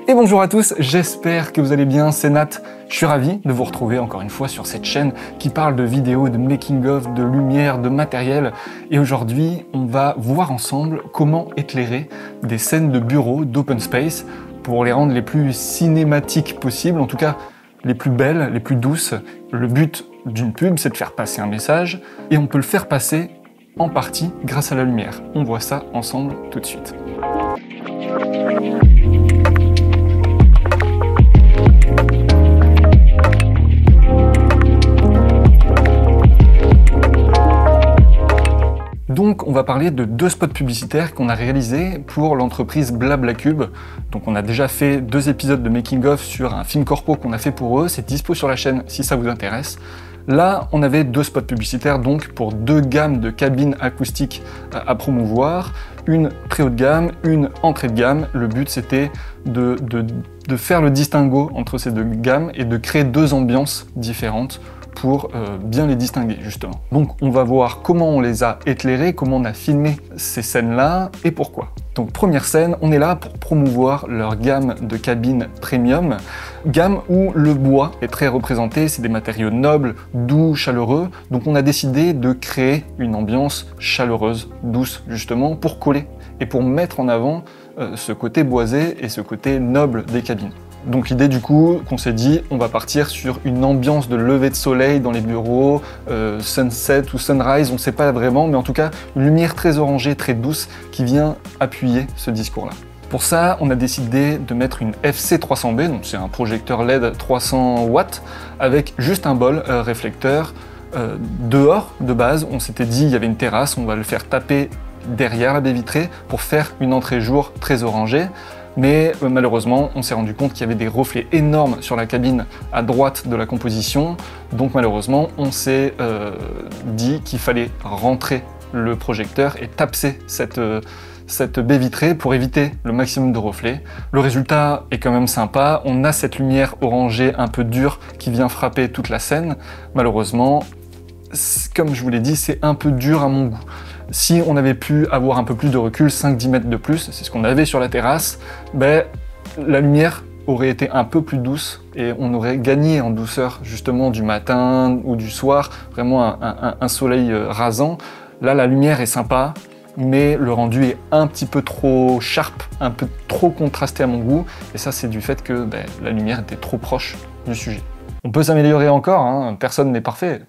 Et bonjour à tous, j'espère que vous allez bien, c'est Nat. Je suis ravi de vous retrouver encore une fois sur cette chaîne qui parle de vidéos, de making-of, de lumière, de matériel. Et aujourd'hui, on va voir ensemble comment éclairer des scènes de bureau, d'open space, pour les rendre les plus cinématiques possibles, en tout cas les plus belles, les plus douces. Le but d'une pub, c'est de faire passer un message, et on peut le faire passer en partie grâce à la lumière. On voit ça ensemble tout de suite. Donc on va parler de deux spots publicitaires qu'on a réalisés pour l'entreprise Blablacube. Donc on a déjà fait 2 épisodes de making of sur un film corpo qu'on a fait pour eux, c'est dispo sur la chaîne si ça vous intéresse. Là, on avait 2 spots publicitaires donc pour 2 gammes de cabines acoustiques à promouvoir, une très haut de gamme, une entrée de gamme. Le but c'était de faire le distinguo entre ces 2 gammes et de créer 2 ambiances différentes pour bien les distinguer justement. Donc on va voir comment on les a éclairés, comment on a filmé ces scènes-là et pourquoi. Donc première scène, on est là pour promouvoir leur gamme de cabines premium, gamme où le bois est très représenté, c'est des matériaux nobles, doux, chaleureux, donc on a décidé de créer une ambiance chaleureuse, douce justement, pour coller et pour mettre en avant ce côté boisé et ce côté noble des cabines. Donc l'idée du coup qu'on s'est dit, on va partir sur une ambiance de lever de soleil dans les bureaux, sunset ou sunrise, on ne sait pas vraiment, mais en tout cas une lumière très orangée, très douce qui vient appuyer ce discours-là. Pour ça, on a décidé de mettre une FC300B, donc c'est un projecteur LED 300 watts, avec juste un bol réflecteur. Dehors, de base, on s'était dit il y avait une terrasse, on va le faire taper derrière la baie vitrée pour faire une entrée jour très orangée. Mais malheureusement, on s'est rendu compte qu'il y avait des reflets énormes sur la cabine à droite de la composition. Donc malheureusement, on s'est dit qu'il fallait rentrer le projecteur et taper cette baie vitrée pour éviter le maximum de reflets. Le résultat est quand même sympa. On a cette lumière orangée un peu dure qui vient frapper toute la scène. Malheureusement, comme je vous l'ai dit, c'est un peu dur à mon goût. Si on avait pu avoir un peu plus de recul, 5-10 mètres de plus, c'est ce qu'on avait sur la terrasse, ben, la lumière aurait été un peu plus douce et on aurait gagné en douceur justement du matin ou du soir, vraiment un soleil rasant. Là, la lumière est sympa, mais le rendu est un petit peu trop sharp, un peu trop contrasté à mon goût, et ça c'est du fait que ben, la lumière était trop proche du sujet. On peut s'améliorer encore, hein, personne n'est parfait.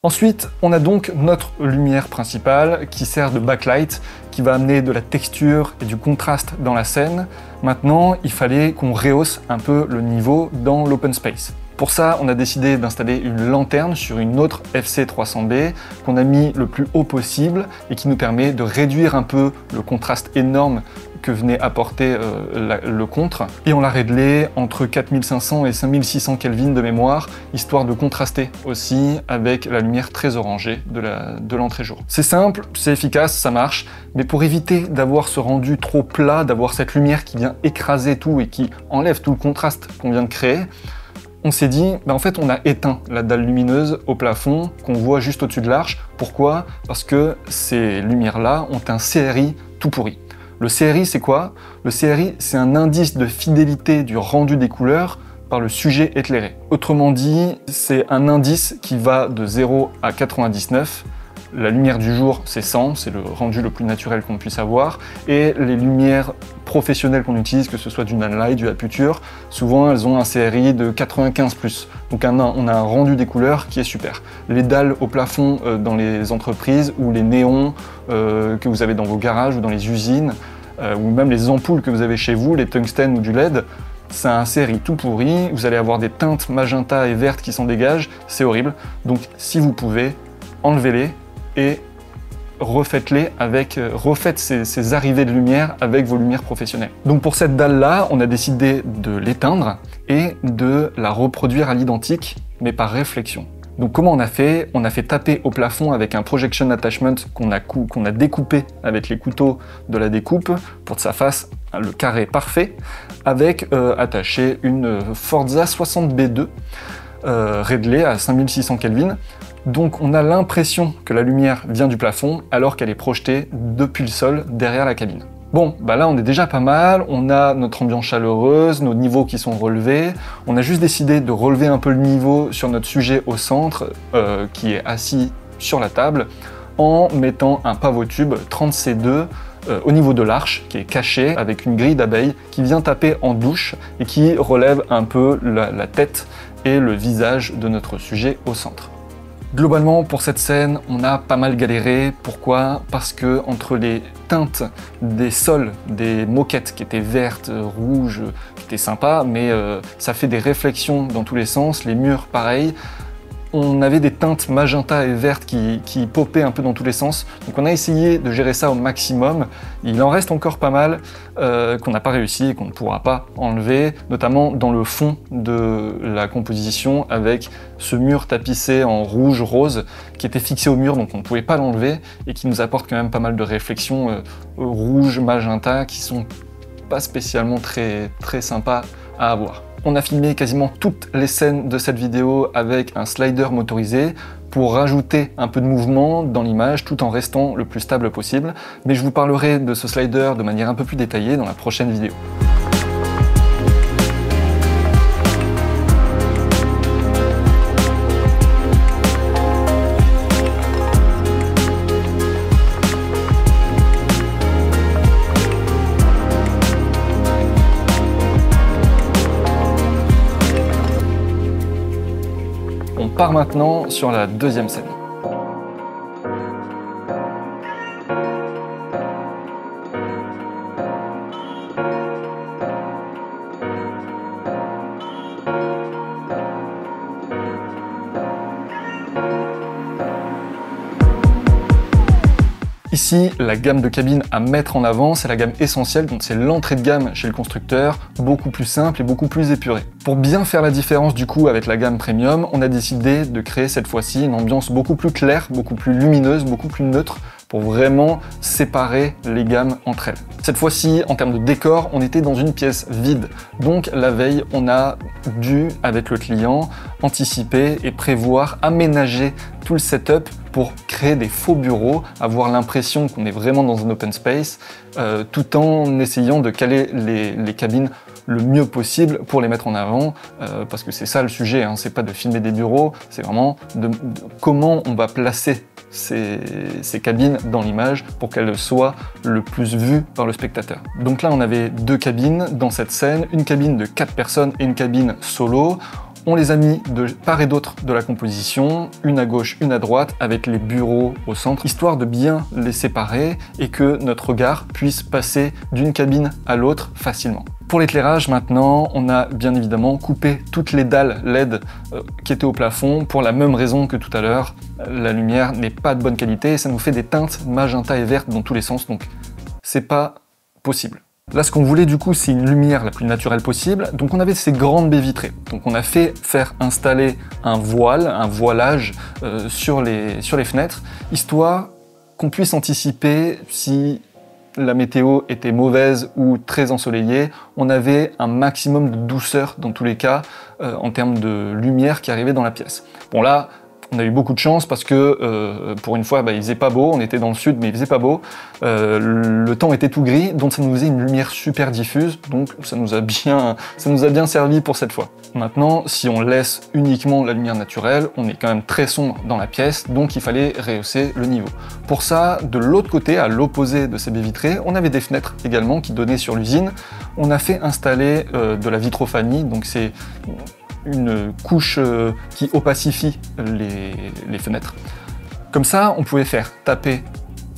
Ensuite, on a donc notre lumière principale qui sert de backlight, qui va amener de la texture et du contraste dans la scène. Maintenant, il fallait qu'on rehausse un peu le niveau dans l'open space. Pour ça, on a décidé d'installer une lanterne sur une autre FC300B qu'on a mis le plus haut possible et qui nous permet de réduire un peu le contraste énorme que venait apporter le contre. Et on l'a réglé entre 4500 et 5600 Kelvin de mémoire, histoire de contraster aussi avec la lumière très orangée de l'entrée-jour. C'est simple, c'est efficace, ça marche, mais pour éviter d'avoir ce rendu trop plat, d'avoir cette lumière qui vient écraser tout et qui enlève tout le contraste qu'on vient de créer, on s'est dit, en fait on a éteint la dalle lumineuse au plafond qu'on voit juste au-dessus de l'arche. Pourquoi? Parce que ces lumières-là ont un CRI tout pourri. Le CRI, c'est quoi? Le CRI, c'est un indice de fidélité du rendu des couleurs par le sujet éclairé. Autrement dit, c'est un indice qui va de 0 à 99. La lumière du jour, c'est 100, c'est le rendu le plus naturel qu'on puisse avoir. Et les lumières professionnelles qu'on utilise, que ce soit du Nanlite, du Aputure, souvent elles ont un CRI de 95+. Donc on a un rendu des couleurs qui est super. Les dalles au plafond dans les entreprises ou les néons que vous avez dans vos garages ou dans les usines, ou même les ampoules que vous avez chez vous, les tungstènes ou du LED, c'est un CRI tout pourri, vous allez avoir des teintes magenta et vertes qui s'en dégagent, c'est horrible. Donc si vous pouvez, enlevez-les et refaites-les avec, refaites ces arrivées de lumière avec vos lumières professionnelles. Donc pour cette dalle-là, on a décidé de l'éteindre et de la reproduire à l'identique, mais par réflexion. Donc comment on a fait? On a fait taper au plafond avec un projection attachment qu'on a découpé avec les couteaux de la découpe pour que ça fasse le carré parfait, avec attaché une Forza 60B2 réglée à 5600 Kelvin. Donc on a l'impression que la lumière vient du plafond alors qu'elle est projetée depuis le sol derrière la cabine. Bon, bah là on est déjà pas mal, on a notre ambiance chaleureuse, nos niveaux qui sont relevés, on a juste décidé de relever un peu le niveau sur notre sujet au centre, qui est assis sur la table, en mettant un pavotube 30C2 au niveau de l'arche, qui est caché avec une grille d'abeilles qui vient taper en douche et qui relève un peu la tête et le visage de notre sujet au centre. Globalement, pour cette scène, on a pas mal galéré. Pourquoi? Parce que entre les teintes des sols, des moquettes qui étaient vertes, rouges, qui étaient sympas, mais ça fait des réflexions dans tous les sens, les murs pareil. On avait des teintes magenta et vertes qui popaient un peu dans tous les sens. Donc on a essayé de gérer ça au maximum. Il en reste encore pas mal qu'on n'a pas réussi et qu'on ne pourra pas enlever, notamment dans le fond de la composition avec ce mur tapissé en rouge-rose qui était fixé au mur, donc on ne pouvait pas l'enlever et qui nous apporte quand même pas mal de réflexions rouge-magenta qui sont pas spécialement très sympas à avoir. On a filmé quasiment toutes les scènes de cette vidéo avec un slider motorisé pour rajouter un peu de mouvement dans l'image tout en restant le plus stable possible. Mais je vous parlerai de ce slider de manière un peu plus détaillée dans la prochaine vidéo. On part maintenant sur la deuxième scène. Ici, la gamme de cabines à mettre en avant, c'est la gamme essentielle, donc c'est l'entrée de gamme chez le constructeur, beaucoup plus simple et beaucoup plus épurée. Pour bien faire la différence du coup avec la gamme premium, on a décidé de créer cette fois-ci une ambiance beaucoup plus claire, beaucoup plus lumineuse, beaucoup plus neutre, pour vraiment séparer les gammes entre elles. Cette fois-ci, en termes de décor, on était dans une pièce vide. Donc la veille, on a dû, avec le client, anticiper et prévoir, aménager tout le setup pour créer des faux bureaux, avoir l'impression qu'on est vraiment dans un open space, tout en essayant de caler les cabines le mieux possible pour les mettre en avant, parce que c'est ça le sujet, hein, c'est pas de filmer des bureaux, c'est vraiment de comment on va placer ces cabines dans l'image pour qu'elles soient le plus vues par le spectateur. Donc là on avait deux cabines dans cette scène, une cabine de 4 personnes et une cabine solo. On les a mis de part et d'autre de la composition, une à gauche, une à droite, avec les bureaux au centre, histoire de bien les séparer et que notre regard puisse passer d'une cabine à l'autre facilement. Pour l'éclairage maintenant, on a bien évidemment coupé toutes les dalles LED qui étaient au plafond pour la même raison que tout à l'heure. La lumière n'est pas de bonne qualité et ça nous fait des teintes magenta et vertes dans tous les sens, donc c'est pas possible. Là, ce qu'on voulait du coup, c'est une lumière la plus naturelle possible. Donc on avait ces grandes baies vitrées. Donc on a fait faire installer un voile, un voilage sur les fenêtres, histoire qu'on puisse anticiper si la météo était mauvaise ou très ensoleillée. On avait un maximum de douceur dans tous les cas en termes de lumière qui arrivait dans la pièce. Bon là, on a eu beaucoup de chance parce que pour une fois, il faisait pas beau, on était dans le sud mais il faisait pas beau, le temps était tout gris, donc ça nous faisait une lumière super diffuse, donc ça nous a bien servi pour cette fois. Maintenant, si on laisse uniquement la lumière naturelle, on est quand même très sombre dans la pièce, donc il fallait rehausser le niveau. Pour ça, de l'autre côté, à l'opposé de ces baies vitrées, on avait des fenêtres également qui donnaient sur l'usine. On a fait installer de la vitrophanie, donc c'est une couche qui opacifie les fenêtres. Comme ça, on pouvait faire taper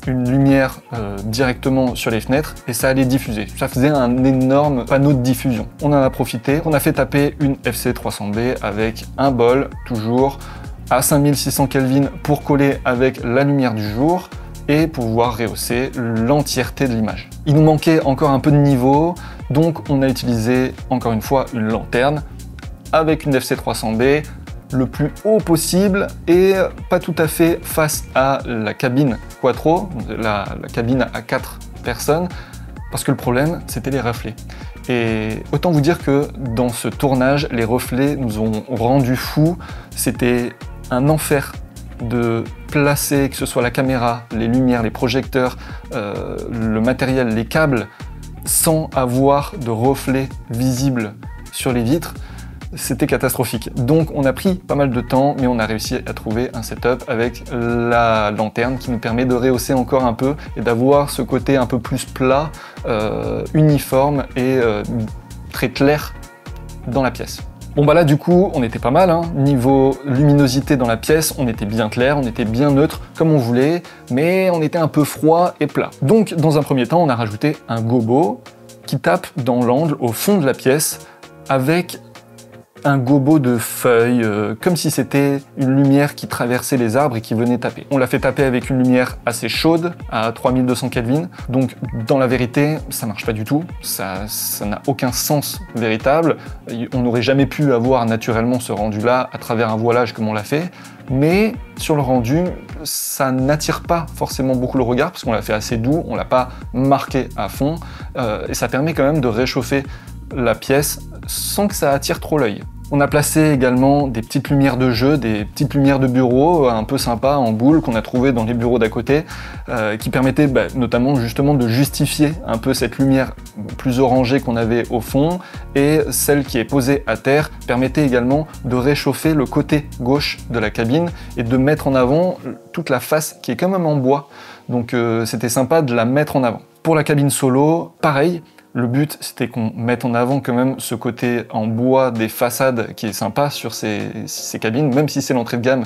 une lumière directement sur les fenêtres et ça allait diffuser. Ça faisait un énorme panneau de diffusion. On en a profité, on a fait taper une FC300B avec un bol, toujours à 5600 Kelvin pour coller avec la lumière du jour et pouvoir rehausser l'entièreté de l'image. Il nous manquait encore un peu de niveau, donc on a utilisé encore une fois une lanterne avec une FC300B le plus haut possible et pas tout à fait face à la cabine Quattro, la cabine à 4 personnes, parce que le problème c'était les reflets. Et autant vous dire que dans ce tournage, les reflets nous ont rendu fous, c'était un enfer de placer, que ce soit la caméra, les lumières, les projecteurs, le matériel, les câbles, sans avoir de reflets visibles sur les vitres, c'était catastrophique. Donc on a pris pas mal de temps, mais on a réussi à trouver un setup avec la lanterne qui nous permet de rehausser encore un peu et d'avoir ce côté un peu plus plat, uniforme et très clair dans la pièce. Bon bah là du coup on était pas mal, hein. Niveau luminosité dans la pièce, on était bien clair, on était bien neutre comme on voulait, mais on était un peu froid et plat. Donc dans un premier temps on a rajouté un gobo qui tape dans l'angle au fond de la pièce avec un gobo de feuilles, comme si c'était une lumière qui traversait les arbres et qui venait taper. On l'a fait taper avec une lumière assez chaude, à 3200 Kelvin, donc dans la vérité, ça marche pas du tout, ça n'a aucun sens véritable, on n'aurait jamais pu avoir naturellement ce rendu-là à travers un voilage comme on l'a fait, mais sur le rendu, ça n'attire pas forcément beaucoup le regard, parce qu'on l'a fait assez doux, on l'a pas marqué à fond, et ça permet quand même de réchauffer la pièce sans que ça attire trop l'œil. On a placé également des petites lumières de jeu, des petites lumières de bureau un peu sympas en boule qu'on a trouvé dans les bureaux d'à côté, qui permettaient notamment justement de justifier un peu cette lumière plus orangée qu'on avait au fond, et celle qui est posée à terre permettait également de réchauffer le côté gauche de la cabine et de mettre en avant toute la face qui est quand même en bois, donc c'était sympa de la mettre en avant. Pour la cabine solo, pareil. Le but, c'était qu'on mette en avant quand même ce côté en bois des façades qui est sympa sur ces cabines, même si c'est l'entrée de gamme,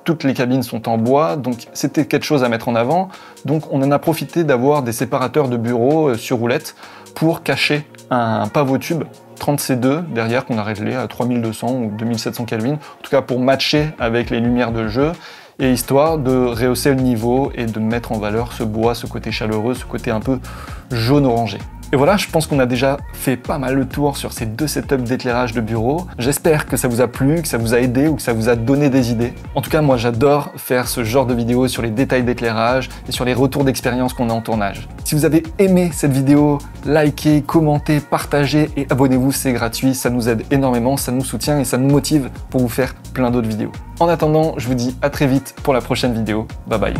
toutes les cabines sont en bois, donc c'était quelque chose à mettre en avant. Donc on en a profité d'avoir des séparateurs de bureau sur roulette pour cacher un pavotube 30C2 derrière qu'on a réglé à 3200 ou 2700 Kelvin, en tout cas pour matcher avec les lumières de jeu, et histoire de rehausser le niveau et de mettre en valeur ce bois, ce côté chaleureux, ce côté un peu jaune-orangé. Et voilà, je pense qu'on a déjà fait pas mal le tour sur ces deux setups d'éclairage de bureau. J'espère que ça vous a plu, que ça vous a aidé ou que ça vous a donné des idées. En tout cas, moi j'adore faire ce genre de vidéos sur les détails d'éclairage et sur les retours d'expérience qu'on a en tournage. Si vous avez aimé cette vidéo, likez, commentez, partagez et abonnez-vous, c'est gratuit, ça nous aide énormément, ça nous soutient et ça nous motive pour vous faire plein d'autres vidéos. En attendant, je vous dis à très vite pour la prochaine vidéo. Bye bye.